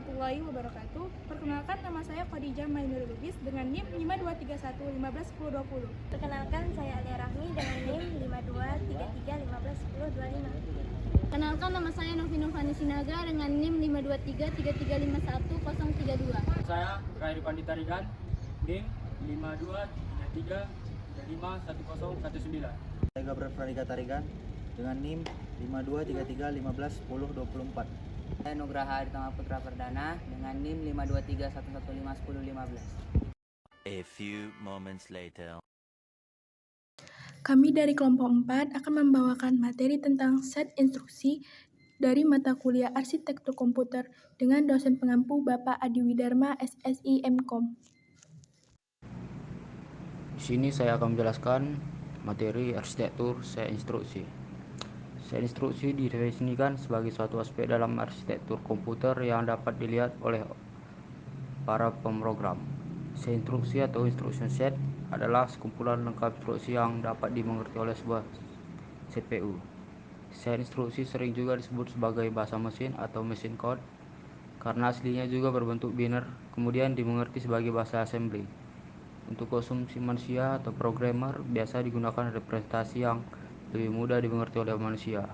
warahmatullahi wabarakatuh. Perkenalkan, nama saya Khadijah Mainur Lubis dengan NIM 5231 15 10 20. Perkenalkan, saya Alia Rahmi dengan NIM 5233 15 10 25. Perkenalkan, nama saya Novi Novani Sinaga dengan NIM 523 3351 032. Saya Rairi Pandita Rigan, NIM 5233 35 1019. Saya Gabriel Pradika Tarigan dengan NIM 5233 15 10 24. Saya Nugraha Aritama Putra Perdana dengan NIM 523 115 10 15. A few moments later. Kami dari kelompok 4 akan membawakan materi tentang set instruksi dari mata kuliah Arsitektur Komputer dengan dosen pengampu Bapak Adi Widarma, SSI MKOM. Di sini saya akan menjelaskan materi arsitektur set instruksi. Set instruksi didefinisikan sebagai suatu aspek dalam arsitektur komputer yang dapat dilihat oleh para pemrogram. Set instruksi atau instruction set adalah sekumpulan lengkap instruksi yang dapat dimengerti oleh sebuah CPU. Set instruksi sering juga disebut sebagai bahasa mesin atau machine code karena aslinya juga berbentuk biner, kemudian dimengerti sebagai bahasa assembly. Untuk konsumsi manusia atau programmer biasa digunakan representasi yang lebih mudah dimengerti oleh manusia.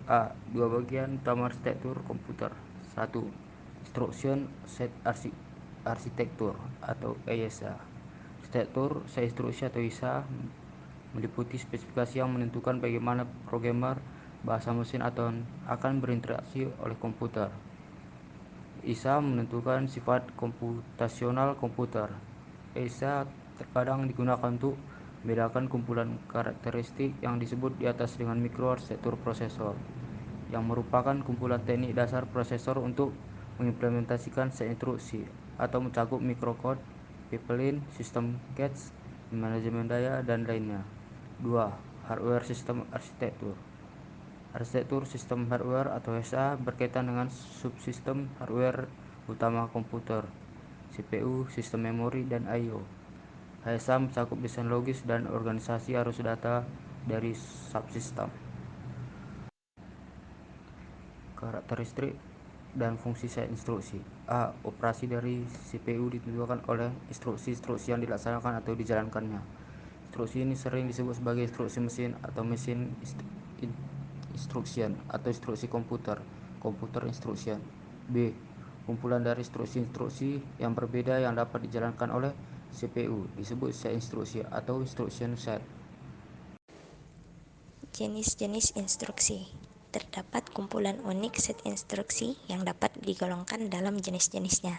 A. Dua bagian utama arsitektur komputer. 1. Instruction set arsitektur atau ISA. Arsitektur set instruksi atau ISA meliputi spesifikasi yang menentukan bagaimana programmer bahasa mesin atau akan berinteraksi oleh komputer. ISA menentukan sifat komputasional komputer. ISA terkadang digunakan untuk membedakan kumpulan karakteristik yang disebut di atas dengan mikroarsitektur prosesor, yang merupakan kumpulan teknik dasar prosesor untuk mengimplementasikan set instruksi atau mencakup mikrokode, pipeline, sistem cache, manajemen daya, dan lainnya. 2. Hardware sistem arsitektur. Arsitektur sistem hardware atau SA berkaitan dengan subsistem hardware utama komputer, CPU, sistem memori, dan I/O. HSA mencakup desain logis dan organisasi arus data dari subsistem. Karakteristik dan fungsi set instruksi. A. Operasi dari CPU ditentukan oleh instruksi-instruksi yang dilaksanakan atau dijalankannya. Instruksi ini sering disebut sebagai instruksi mesin atau machine instruction atau instruksi komputer, computer instruction. B. Kumpulan dari instruksi-instruksi yang berbeda yang dapat dijalankan oleh CPU disebut set instruksi atau instruction set. Jenis-jenis instruksi. Terdapat kumpulan unik set instruksi yang dapat digolongkan dalam jenis-jenisnya,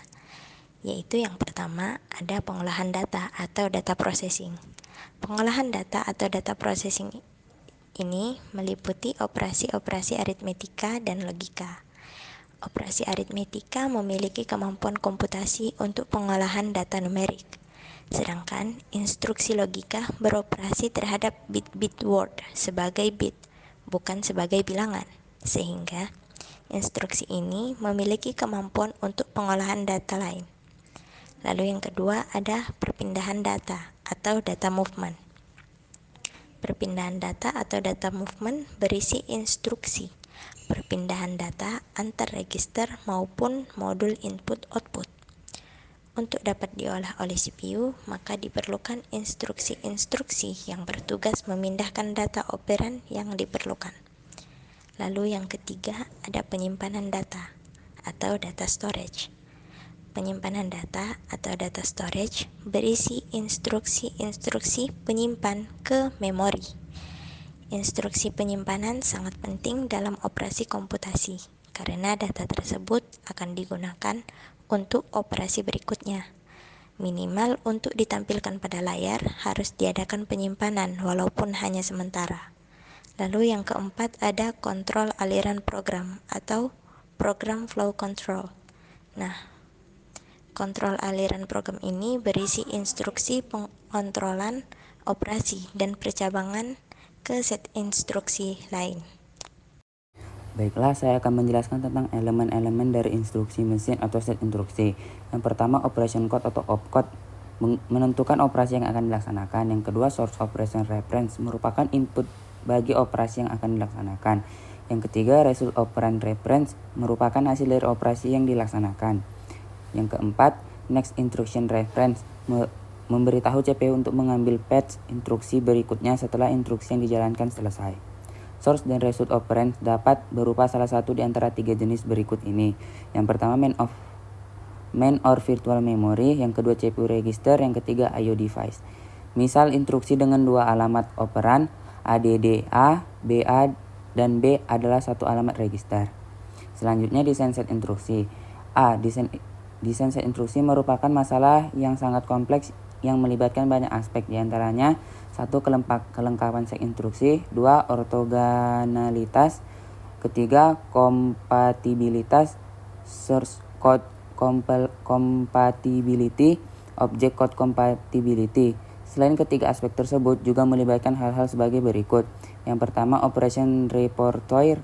yaitu yang pertama ada pengolahan data atau data processing. Pengolahan data atau data processing ini meliputi operasi-operasi aritmetika dan logika. Operasi aritmetika memiliki kemampuan komputasi untuk pengolahan data numerik, sedangkan instruksi logika beroperasi terhadap bit-bit word sebagai bit, bukan sebagai bilangan, sehingga instruksi ini memiliki kemampuan untuk pengolahan data lain. Lalu yang kedua ada perpindahan data atau data movement. Perpindahan data atau data movement berisi instruksi perpindahan data antar register maupun modul input-output. Untuk dapat diolah oleh CPU, maka diperlukan instruksi-instruksi yang bertugas memindahkan data operan yang diperlukan. Lalu yang ketiga ada penyimpanan data atau data storage. Penyimpanan data atau data storage berisi instruksi-instruksi penyimpan ke memori. Instruksi penyimpanan sangat penting dalam operasi komputasi karena data tersebut akan digunakan untuk operasi berikutnya. Minimal untuk ditampilkan pada layar harus diadakan penyimpanan walaupun hanya sementara. Lalu yang keempat ada kontrol aliran program atau program flow control. Nah, kontrol aliran program ini berisi instruksi pengontrolan operasi dan percabangan ke set instruksi lain. Baiklah, saya akan menjelaskan tentang elemen-elemen dari instruksi mesin atau set instruksi. Yang pertama, operation code atau opcode menentukan operasi yang akan dilaksanakan. Yang kedua, source operation reference merupakan input bagi operasi yang akan dilaksanakan. Yang ketiga, result operand reference merupakan hasil dari operasi yang dilaksanakan. Yang keempat, next instruction reference memberitahu CPU untuk mengambil patch instruksi berikutnya setelah instruksi yang dijalankan selesai. Source dan result operand dapat berupa salah satu di antara 3 jenis berikut ini. Yang pertama, main or virtual memory, yang kedua CPU register, yang ketiga IO device. Misal instruksi dengan 2 alamat operan ADDA, BA, dan B adalah satu alamat register. Selanjutnya, desain set instruksi. A. Desain set instruksi merupakan masalah yang sangat kompleks yang melibatkan banyak aspek, diantaranya 1. Kelengkapan set instruksi, 2. Ortogonalitas, ketiga kompatibilitas, source code compatibility, object code compatibility. Selain ketiga aspek tersebut juga melibatkan hal-hal sebagai berikut. Yang pertama, operation repertoire,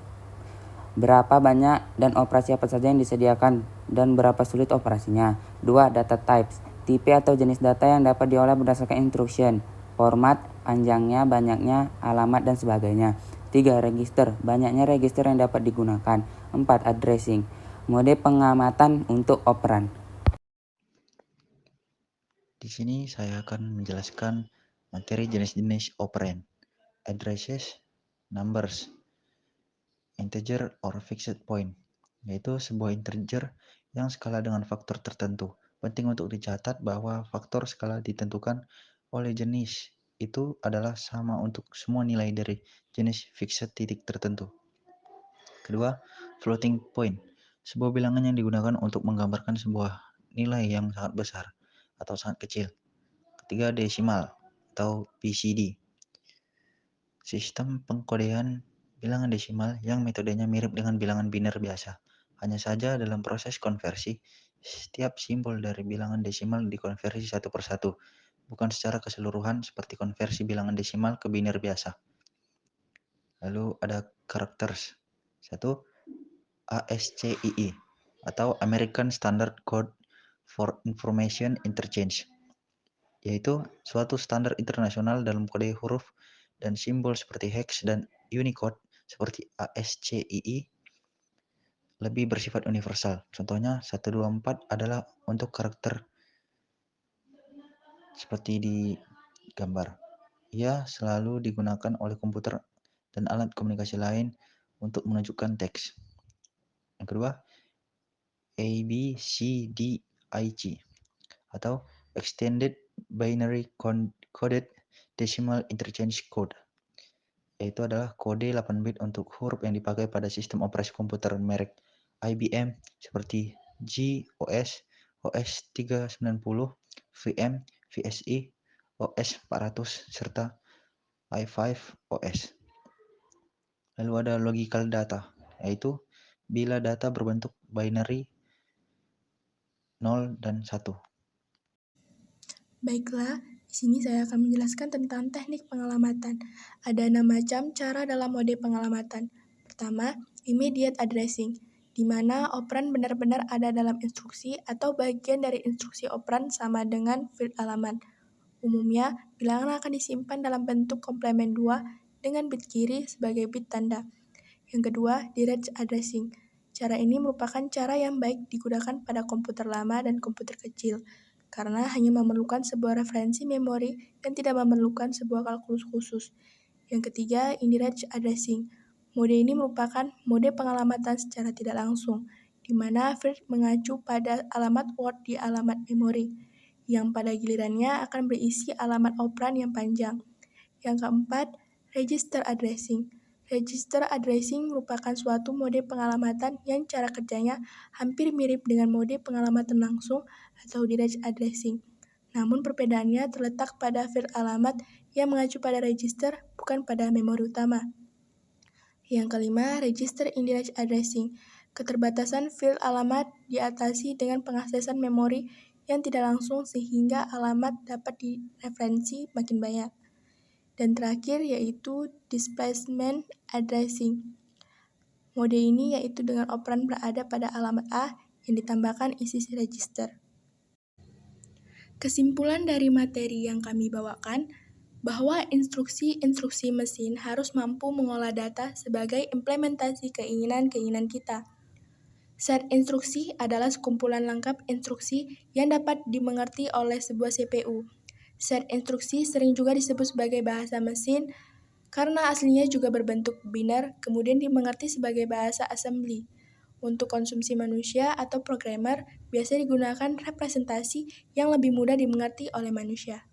berapa banyak dan operasi apa saja yang disediakan dan berapa sulit operasinya. 2. Data types, tipe atau jenis data yang dapat diolah berdasarkan instruction, format, panjangnya, banyaknya, alamat, dan sebagainya. 3. Register, banyaknya register yang dapat digunakan. 4. Addressing, mode pengamatan untuk operan. Di sini saya akan menjelaskan materi jenis-jenis operand, addresses, numbers, integer or fixed point, yaitu sebuah integer yang skala dengan faktor tertentu. Penting untuk dicatat bahwa faktor skala ditentukan oleh jenis itu adalah sama untuk semua nilai dari jenis fixed titik tertentu. Kedua, floating point, sebuah bilangan yang digunakan untuk menggambarkan sebuah nilai yang sangat besar atau sangat kecil. Ketiga, desimal atau BCD, sistem pengkodean bilangan desimal yang metodenya mirip dengan bilangan biner biasa. Hanya saja dalam proses konversi, setiap simbol dari bilangan desimal dikonversi satu persatu, bukan secara keseluruhan seperti konversi bilangan desimal ke biner biasa. Lalu ada characters. 1. ASCII atau American Standard Code for Information Interchange, yaitu suatu standar internasional dalam kode huruf dan simbol seperti hex dan Unicode seperti ASCII lebih bersifat universal. Contohnya 124 adalah untuk karakter seperti di gambar. Ia selalu digunakan oleh komputer dan alat komunikasi lain untuk menunjukkan teks. Yang kedua, ABCDIC atau Extended Binary Coded Decimal Interchange Code, yaitu adalah kode 8 bit untuk huruf yang dipakai pada sistem operasi komputer merek IBM seperti GOS, OS390, VM, VSI, OS400, serta i5OS. Lalu ada logical data, yaitu bila data berbentuk binary 0 dan 1. Baiklah, di sini saya akan menjelaskan tentang teknik pengalamatan. Ada 6 macam cara dalam mode pengalamatan. Pertama, immediate addressing, di mana operan benar-benar ada dalam instruksi atau bagian dari instruksi operan sama dengan field alamat. Umumnya, bilangan akan disimpan dalam bentuk komplement 2 dengan bit kiri sebagai bit tanda. Yang kedua, direct addressing. Cara ini merupakan cara yang baik digunakan pada komputer lama dan komputer kecil, karena hanya memerlukan sebuah referensi memori dan tidak memerlukan sebuah kalkulus khusus. Yang ketiga, indirect addressing. Mode ini merupakan mode pengalamatan secara tidak langsung, di mana field mengacu pada alamat word di alamat memori, yang pada gilirannya akan berisi alamat operan yang panjang. Yang keempat, register addressing. Register addressing merupakan suatu mode pengalamatan yang cara kerjanya hampir mirip dengan mode pengalamatan langsung atau direct addressing. Namun perbedaannya terletak pada field alamat yang mengacu pada register, bukan pada memori utama. Yang kelima, register indirect addressing. Keterbatasan field alamat diatasi dengan pengaksesan memori yang tidak langsung sehingga alamat dapat direferensi makin banyak. Dan terakhir yaitu displacement addressing. Mode ini yaitu dengan operan berada pada alamat A yang ditambahkan isi register. Kesimpulan dari materi yang kami bawakan, bahwa instruksi-instruksi mesin harus mampu mengolah data sebagai implementasi keinginan-keinginan kita. Set instruksi adalah sekumpulan lengkap instruksi yang dapat dimengerti oleh sebuah CPU. Set instruksi sering juga disebut sebagai bahasa mesin karena aslinya juga berbentuk biner, kemudian dimengerti sebagai bahasa assembly. Untuk konsumsi manusia atau programmer, biasanya digunakan representasi yang lebih mudah dimengerti oleh manusia.